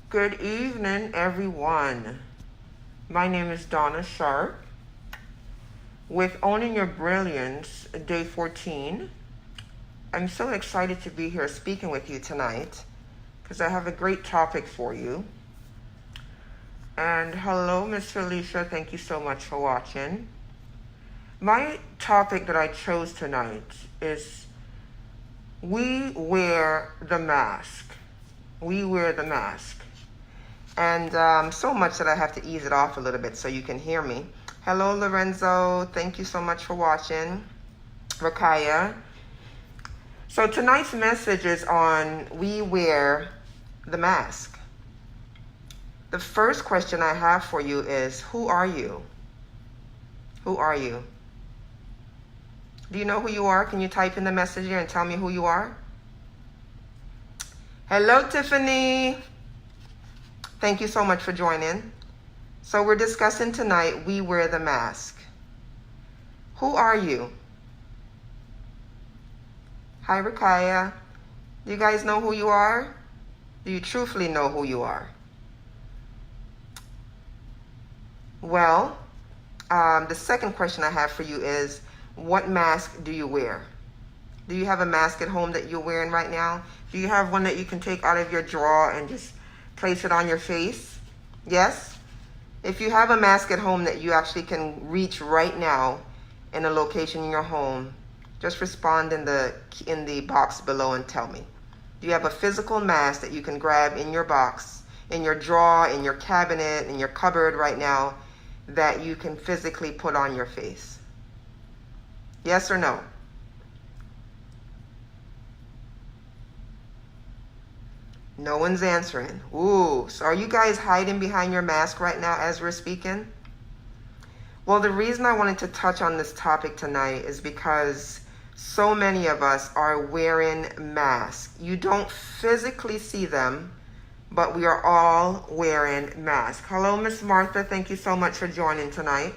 Good evening, everyone. My name is Donna Sharp with Owning Your Brilliance, Day 14. I'm so excited to be here speaking with you tonight because I have a great topic for you. And hello, Miss Felicia. Thank you so much for watching. My topic that I chose tonight is we wear the mask. We wear the mask. And so much that I have to ease it off a little bit so you can hear me. Hello, Lorenzo. Thank you so much for watching. Rakaya. So tonight's message is on we wear the mask. The first question I have for you is, who are you? Who are you? Do you know who you are? Can you type in the message here and tell me who you are? Hello, Tiffany. Thank you so much for joining. So we're discussing tonight, we wear the mask. Who are you? Hi, Rakaya. Do you guys know who you are? Do you truthfully know who you are? Well, the second question I have for you is, what mask do you wear? Do you have a mask at home that you're wearing right now? Do you have one that you can take out of your drawer and just place it on your face? Yes? If you have a mask at home that you actually can reach right now in a location in your home, just respond in the box below and tell me. Do you have a physical mask that you can grab in your box, in your drawer, in your cabinet, in your cupboard right now that you can physically put on your face? Yes or no? No one's answering. Ooh, so are you guys hiding behind your mask right now as we're speaking? Well, the reason I wanted to touch on this topic tonight is because so many of us are wearing masks. You don't physically see them, but we are all wearing masks. Hello, Miss Martha. Thank you so much for joining tonight.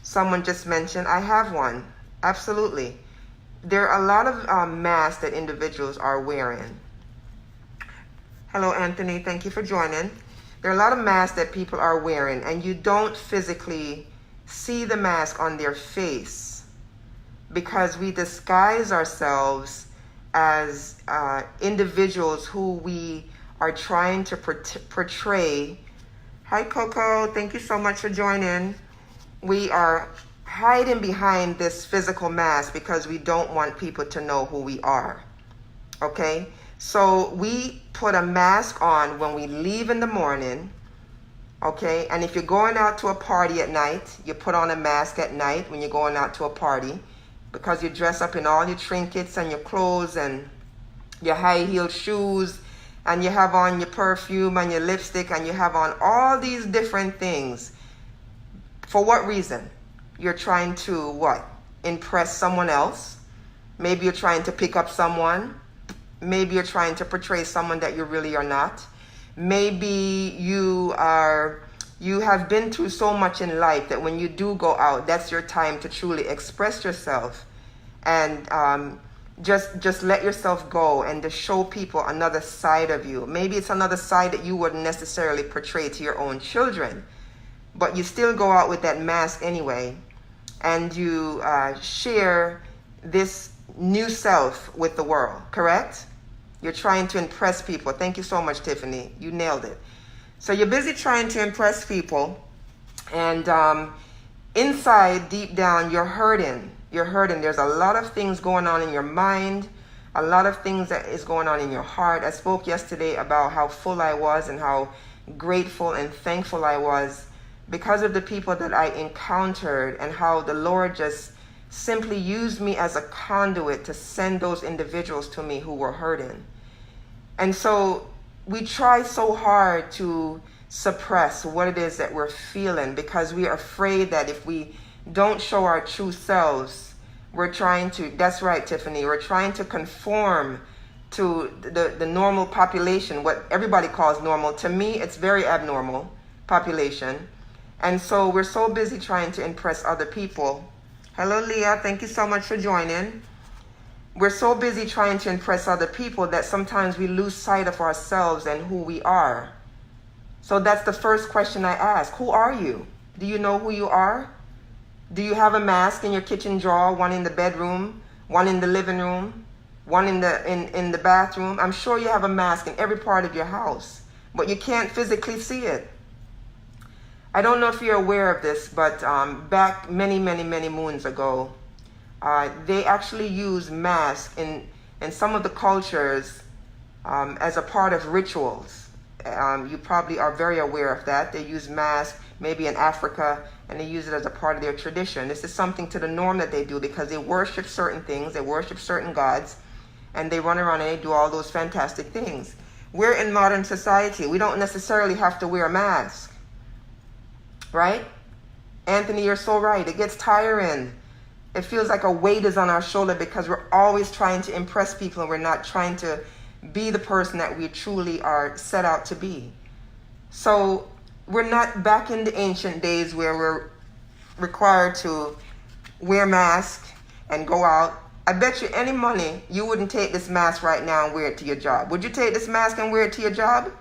Someone just mentioned, I have one. Absolutely. There are a lot of masks that individuals are wearing. Hello, Anthony. Thank you for joining. There are a lot of masks that people are wearing, and you don't physically see the mask on their face because we disguise ourselves as individuals who we are trying to portray. Hi, Coco. Thank you so much for joining. We are hiding behind this physical mask because we don't want people to know who we are. Okay? So we put a mask on when we leave in the morning, okay? And if you're going out to a party at night, you put on a mask at night when you're going out to a party because you dress up in all your trinkets and your clothes and your high-heeled shoes, and you have on your perfume and your lipstick, and you have on all these different things. For what reason? You're trying to what? Impress someone else. Maybe you're trying to pick up someone. Maybe you're trying to portray someone that you really are not. Maybe you have been through so much in life that when you do go out, that's your time to truly express yourself and just let yourself go and to show people another side of you. Maybe it's another side that you wouldn't necessarily portray to your own children, but you still go out with that mask anyway, and you share this new self with the world, correct? You're trying to impress people. Thank you so much, Tiffany. You nailed it. So you're busy trying to impress people, and inside, deep down, you're hurting. You're hurting. There's a lot of things going on in your mind, a lot of things that is going on in your heart. I spoke yesterday about how full I was and how grateful and thankful I was because of the people that I encountered, and how the Lord just simply used me as a conduit to send those individuals to me who were hurting. And so we try so hard to suppress what it is that we're feeling because we are afraid that if we don't show our true selves, we're trying to, that's right, Tiffany, we're trying to conform to the normal population, what everybody calls normal. To me, it's very abnormal population. And so we're so busy trying to impress other people. Hello, Leah. Thank you so much for joining. We're so busy trying to impress other people that sometimes we lose sight of ourselves and who we are. So that's the first question I ask. Who are you? Do you know who you are? Do you have a mask in your kitchen drawer, one in the bedroom, one in the living room, one in the bathroom? I'm sure you have a mask in every part of your house, but you can't physically see it. I don't know if you're aware of this, but back many moons ago, they actually use masks in some of the cultures as a part of rituals. You probably are very aware of that. They use masks maybe in Africa, and they use it as a part of their tradition. This is something to the norm that they do because they worship certain things, they worship certain gods, and they run around and they do all those fantastic things. We're in modern society. We don't necessarily have to wear a mask, right? Anthony, you're so right. It gets tiring. It feels like a weight is on our shoulder because we're always trying to impress people and we're not trying to be the person that we truly are set out to be. So we're not back in the ancient days where we're required to wear masks and go out. I bet you any money you wouldn't take this mask right now and wear it to your job. Would you take this mask and wear it to your job?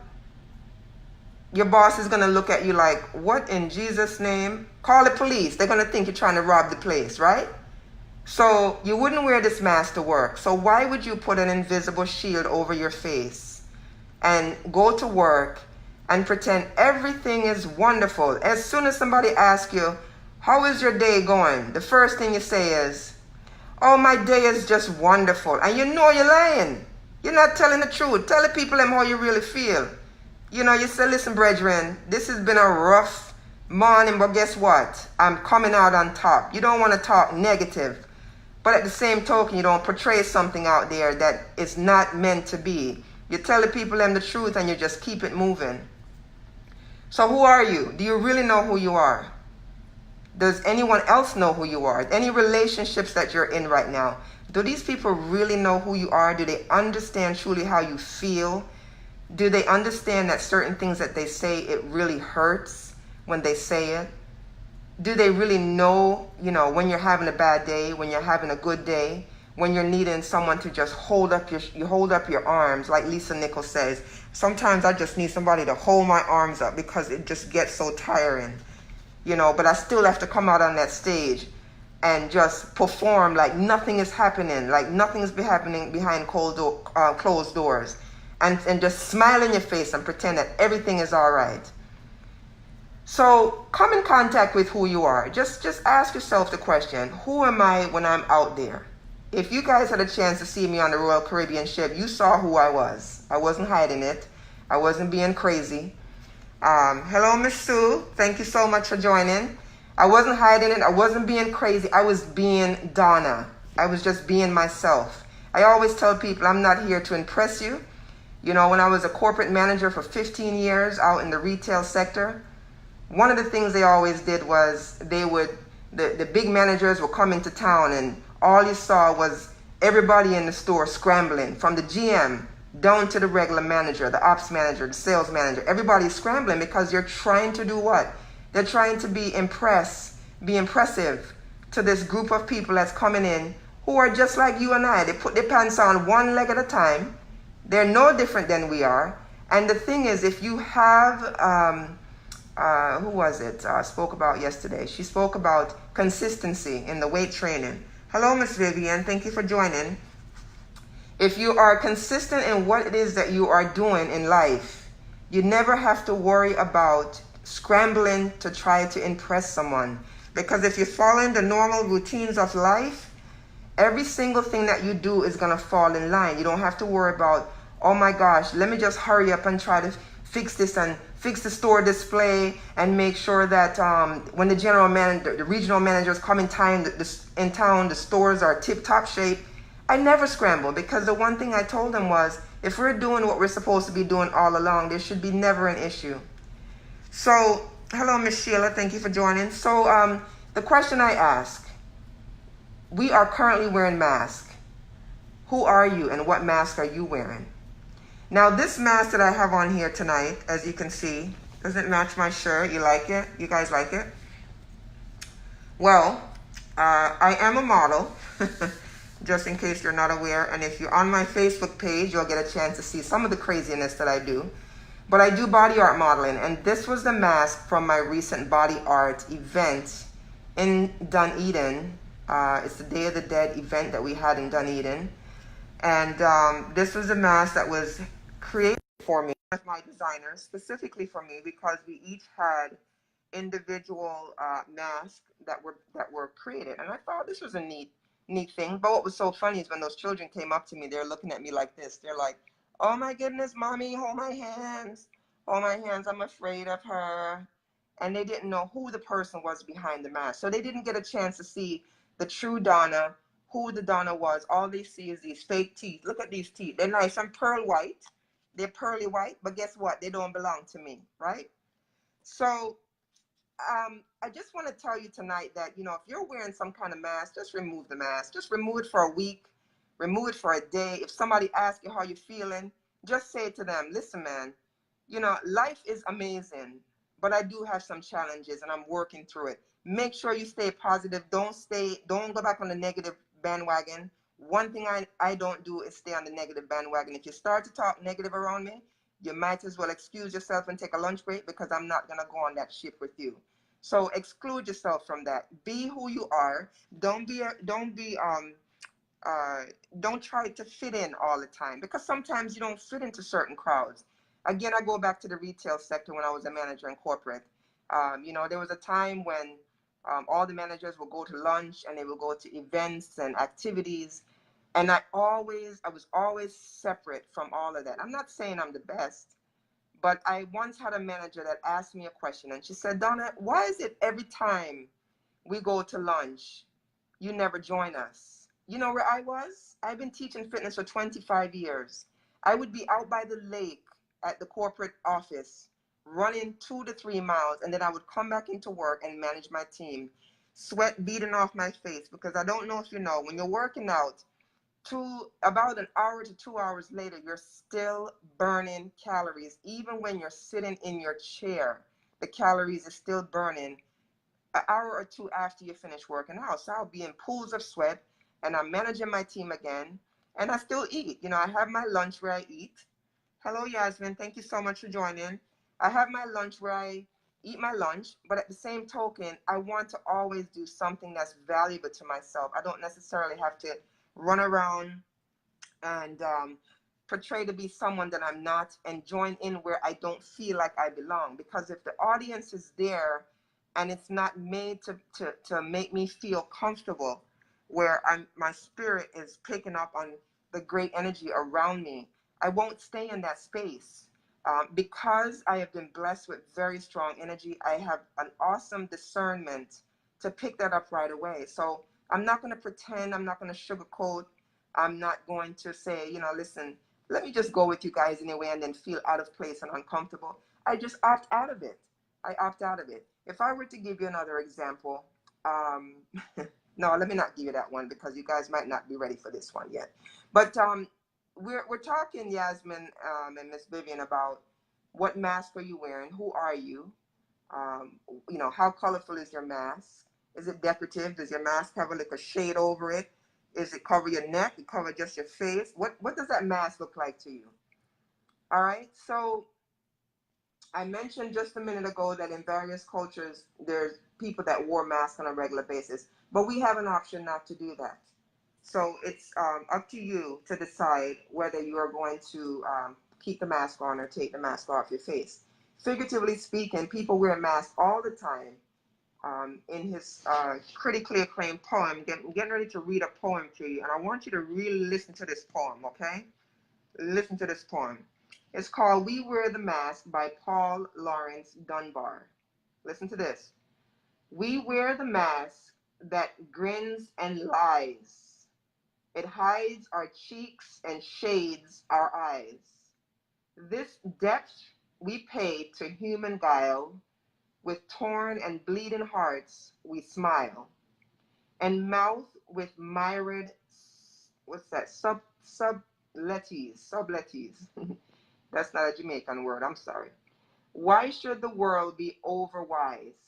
Your boss is going to look at you like, what in Jesus' name? Call the police. They're going to think you're trying to rob the place, right? So you wouldn't wear this mask to work. So why would you put an invisible shield over your face and go to work and pretend everything is wonderful? As soon as somebody asks you, how is your day going? The first thing you say is, oh, my day is just wonderful. And you know you're lying. You're not telling the truth. Tell the people them how you really feel. You know, you say, listen, brethren, this has been a rough morning, but guess what? I'm coming out on top. You don't want to talk negative. But at the same token, you don't portray something out there that is not meant to be. You tell the people them the truth and you just keep it moving. So who are you? Do you really know who you are? Does anyone else know who you are? Any relationships that you're in right now, do these people really know who you are? Do they understand truly how you feel? Do they understand that certain things that they say, it really hurts when they say it? Do they really know, when you're having a bad day, when you're having a good day, when you're needing someone to just hold up your arms, like Lisa Nichols says. Sometimes I just need somebody to hold my arms up because it just gets so tiring, but I still have to come out on that stage and just perform like nothing is happening, like nothing is happening behind closed doors, and just smile in your face and pretend that everything is all right. So come in contact with who you are. Just ask yourself the question, who am I when I'm out there? If you guys had a chance to see me on the Royal Caribbean ship, you saw who I was. I wasn't hiding it. I wasn't being crazy. Hello, Miss Sue. Thank you so much for joining. I wasn't hiding it. I wasn't being crazy. I was being Donna. I was just being myself. I always tell people I'm not here to impress you. When I was a corporate manager for 15 years out in the retail sector, one of the things they always did was the big managers would come into town and all you saw was everybody in the store scrambling, from the GM down to the regular manager, the ops manager, the sales manager. Everybody's scrambling because you're trying to do what? They're trying to be impressive to this group of people that's coming in who are just like you and I. They put their pants on one leg at a time. They're no different than we are. And the thing is, if you have, who was it? Spoke about yesterday. She spoke about consistency in the weight training. Hello, Miss Vivian. Thank you for joining. If you are consistent in what it is that you are doing in life, you never have to worry about scrambling to try to impress someone. Because if you're following the normal routines of life, every single thing that you do is going to fall in line. You don't have to worry about, oh my gosh, let me just hurry up and try to fix this and fix the store display and make sure that when the general manager, the regional managers come in town, the stores are tip-top shape. I never scramble because the one thing I told them was, if we're doing what we're supposed to be doing all along, there should be never an issue. So, hello, Miss Sheila. Thank you for joining. So, the question I ask, we are currently wearing masks. Who are you and what mask are you wearing? Now, this mask that I have on here tonight, as you can see, doesn't match my shirt. You like it? You guys like it? Well, I am a model, just in case you're not aware. And if you're on my Facebook page, you'll get a chance to see some of the craziness that I do. But I do body art modeling, and this was the mask from my recent body art event in Dunedin. It's the Day of the Dead event that we had in Dunedin. And this was a mask that was created for me with my designers, specifically for me, because we each had individual masks that were created. And I thought this was a neat thing. But what was so funny is when those children came up to me, they're looking at me like this. They're like, "Oh my goodness, mommy, hold my hands. Hold my hands. I'm afraid of her." And they didn't know who the person was behind the mask. So they didn't get a chance to see the true Donna, who the Donna was. All they see is these fake teeth. Look at these teeth. They're nice and pearl white. They're pearly white, but guess what? They don't belong to me, right? So I just want to tell you tonight that, if you're wearing some kind of mask, just remove the mask. Just remove it for a week, remove it for a day. If somebody asks you how you're feeling, just say to them, "Listen, man, life is amazing, but I do have some challenges and I'm working through it." Make sure you stay positive. Don't go back on the negative bandwagon. One thing I don't do is stay on the negative bandwagon. If you start to talk negative around me, you might as well excuse yourself and take a lunch break, because I'm not going to go on that ship with you. So exclude yourself from that. Be who you are. Uh, don't try to fit in all the time, because sometimes you don't fit into certain crowds. Again, I go back to the retail sector when I was a manager in corporate. There was a time when all the managers would go to lunch and they would go to events and activities. And I was always separate from all of that. I'm not saying I'm the best, but I once had a manager that asked me a question, and she said, "Donna, why is it every time we go to lunch, you never join us?" You know where I was? I've been teaching fitness for 25 years. I would be out by the lake at the corporate office, running 2 to 3 miles, and then I would come back into work and manage my team, sweat beating off my face, because I don't know if you know, when you're working out, about an hour to 2 hours later, you're still burning calories. Even when you're sitting in your chair, the calories are still burning an hour or two after you finish working out. So I'll be in pools of sweat, and I'm managing my team again, and I still eat. I have my lunch where I eat. Hello, Yasmin. Thank you so much for joining. I have my lunch where I eat my lunch, but at the same token, I want to always do something that's valuable to myself. I don't necessarily have to run around and portray to be someone that I'm not, and join in where I don't feel like I belong. Because if the audience is there and it's not made to make me feel comfortable, where my spirit is picking up on the great energy around me, I won't stay in that space. Because I have been blessed with very strong energy, I have an awesome discernment to pick that up right away. So I'm not going to pretend, I'm not going to sugarcoat, I'm not going to say, "Listen, let me just go with you guys anyway," and then feel out of place and uncomfortable. I just opt out of it. I opt out of it. If I were to give you another example, um, no, let me not give you that one, because you guys might not be ready for this one yet. But we're talking, Yasmin, and Miss Vivian, about what mask are you wearing? Who are you? How colorful is your mask? Is it decorative? Does your mask have a little shade over it? Is it cover your neck? It cover just your face? What does that mask look like to you? All right. So I mentioned just a minute ago that in various cultures, there's people that wore masks on a regular basis, but we have an option not to do that. So it's up to you to decide whether you are going to keep the mask on or take the mask off your face. Figuratively speaking, people wear masks all the time. In his critically acclaimed poem, getting ready to read a poem to you, and I want you to really listen to this poem, okay? Listen to this poem. It's called "We Wear the Mask" by Paul Laurence Dunbar. Listen to this. We wear the mask that grins and lies. It hides our cheeks and shades our eyes. This debt we pay to human guile. With torn and bleeding hearts we smile, and mouth with myriad, what's that, subtleties. That's not a Jamaican word, I'm sorry. Why should the world be overwise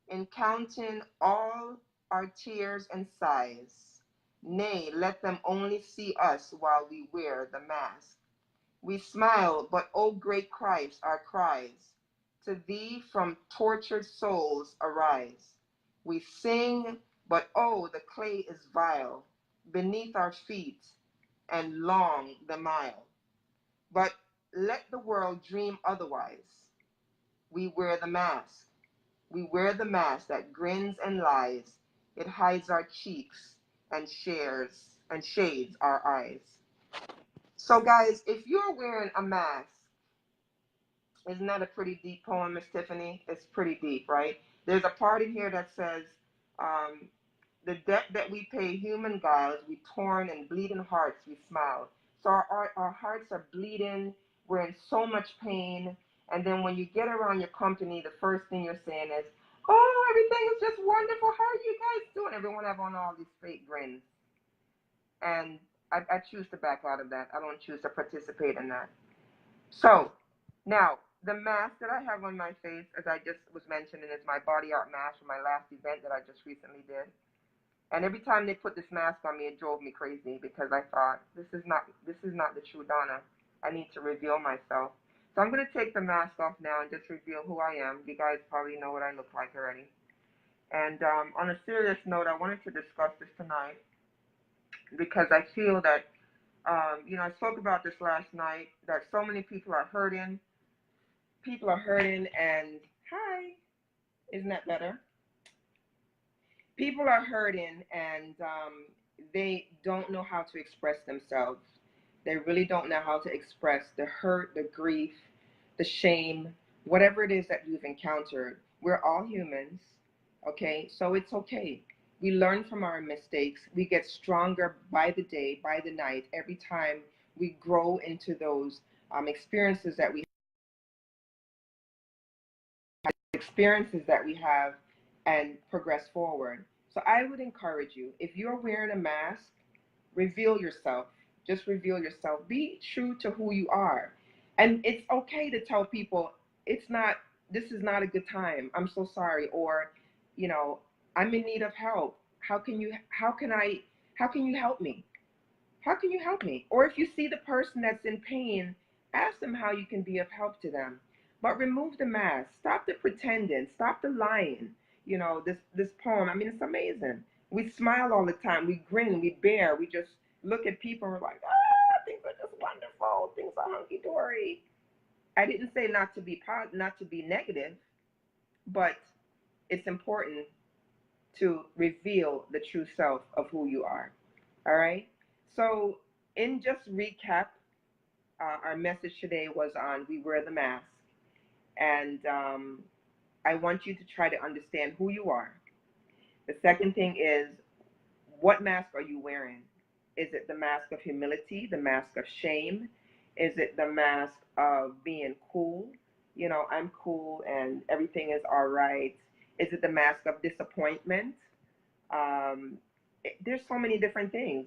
in counting all our tears and sighs? Nay, let them only see us while we wear the mask. We smile, but O great Christ, our cries to thee from tortured souls arise. We sing, but oh, the clay is vile beneath our feet, and long the mile. But let the world dream otherwise. We wear the mask. We wear the mask that grins and lies. It hides our cheeks and shades our eyes. So guys, if you're wearing a mask, isn't that a pretty deep poem, Miss Tiffany? It's pretty deep, right? There's a part in here that says, um, the debt that we pay human gods, we torn and bleeding hearts, we smile. So our hearts are bleeding, we're in so much pain. And then when you get around your company, the first thing you're saying is, oh, everything is just wonderful. How are you guys doing? Everyone have on all these fake grins. And I choose to back out of that. I don't choose to participate in that. So now, the mask that I have on my face, as I just was mentioning, is my body art mask from my last event that I just recently did. And every time they put this mask on me, it drove me crazy because I thought, this is not the true Donna. I need to reveal myself. So I'm gonna take the mask off now and just reveal who I am. You guys probably know what I look like already. And on a serious note, I wanted to discuss this tonight because I feel that I spoke about this last night, that so many people are hurting. People are hurting, and hi, isn't that better? People are hurting, and they don't know how to express themselves. They really don't know how to express the hurt, the grief, the shame, whatever it is that you've encountered. We're all humans, okay? So it's okay. We learn from our mistakes. We get stronger by the day, by the night, every time we grow into those experiences that we have and progress forward. So I would encourage you, if you're wearing a mask, reveal yourself. Just reveal yourself. Be true to who you are. And it's okay to tell people, it's not, this is not a good time. I'm so sorry. Or, you know, I'm in need of help. How can you help me? How can you help me? Or if you see the person that's in pain, ask them how you can be of help to them. But remove the mask. Stop the pretending. Stop the lying. You know, this poem, I mean, it's amazing. We smile all the time. We grin. We bear. We just look at people and we're like, things are just wonderful. Things are hunky dory. I didn't say not to be negative, but it's important to reveal the true self of who you are. All right. So, in just recap, our message today was on we wear the mask, and I want you to try to understand who you are. The second thing is, what mask are you wearing? Is it the mask of humility, the mask of shame? Is it the mask of being cool? You know, I'm cool and everything is all right. Is it the mask of disappointment? Um, there's so many different things.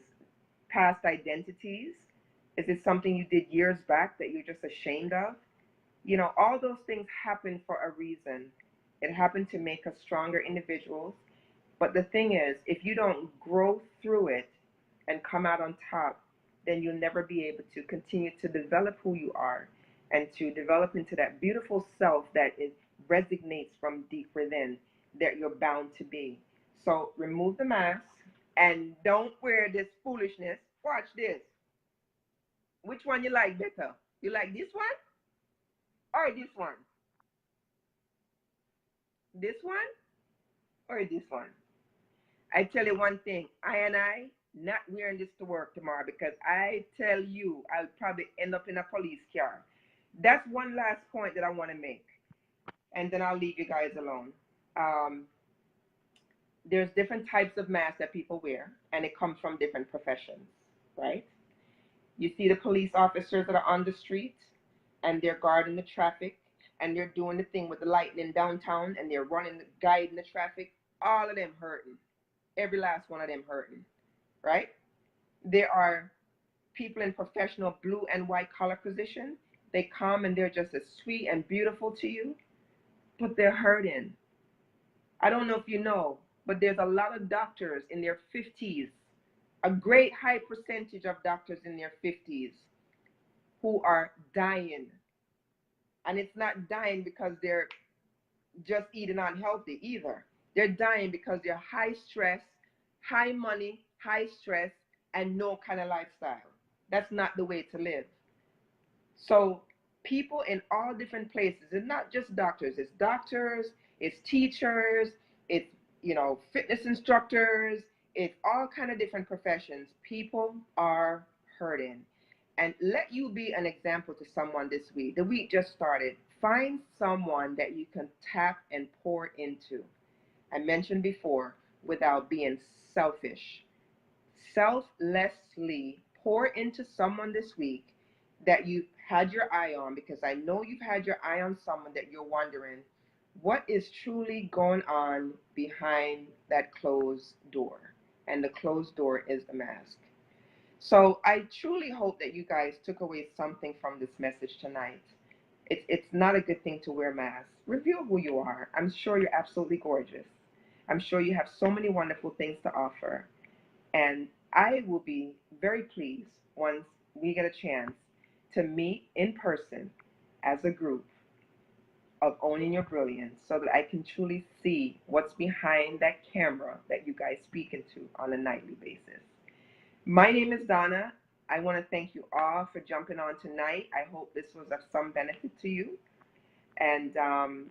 Past identities. Is it something you did years back that you're just ashamed of? You know, all those things happen for a reason. It happened to make us stronger individuals. But the thing is, if you don't grow through it and come out on top, then you'll never be able to continue to develop who you are and to develop into that beautiful self that is resonates from deep within that you're bound to be. So remove the mask and don't wear this foolishness. Watch this. Which one you like better? You like this one or this one? This one or this one? I tell you one thing, I not wearing this to work tomorrow because I tell you I'll probably end up in a police car. That's one last point that I want to make, and then I'll leave you guys alone. Um, there's different types of masks that people wear, and it comes from different professions, right? You see the police officers that are on the street, and they're guarding the traffic, and they're doing the thing with the lightning downtown, and they're running, guiding the traffic. All of them hurting. Every last one of them hurting, right? There are people in professional blue and white collar position. They come and they're just as sweet and beautiful to you, but they're hurting. I don't know if you know, but there's a lot of doctors in their 50s, a great high percentage of doctors in their 50s who are dying. And it's not dying because they're just eating unhealthy either. They're dying because they're high stress, high money, high stress, and no kind of lifestyle. That's not the way to live. So people in all different places, and not just doctors, it's teachers, it's fitness instructors, it's all kind of different professions. People are hurting. And let you be an example to someone this week. The week just started. Find someone that you can tap and pour into. I mentioned before, without being selfish. Selflessly pour into someone this week that you've had your eye on, because I know you've had your eye on someone that you're wondering what is truly going on behind that closed door. And the closed door is the mask. So I truly hope that you guys took away something from this message tonight. It's not a good thing to wear masks. Reveal who you are. I'm sure you're absolutely gorgeous. I'm sure you have so many wonderful things to offer. And I will be very pleased once we get a chance to meet in person as a group of Owning Your Brilliance, so that I can truly see what's behind that camera that you guys speak into on a nightly basis. My name is Donna. I want to thank you all for jumping on tonight. I hope this was of some benefit to you. And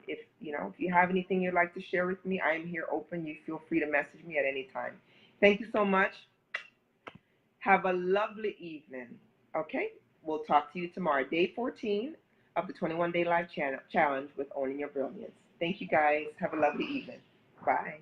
if you have anything you'd like to share with me, I am here open. You feel free to message me at any time. Thank you so much. Have a lovely evening. Okay? We'll talk to you tomorrow, day 14 of the 21-day life challenge with Owning Your Brilliance. Thank you guys. Have a lovely evening. Bye.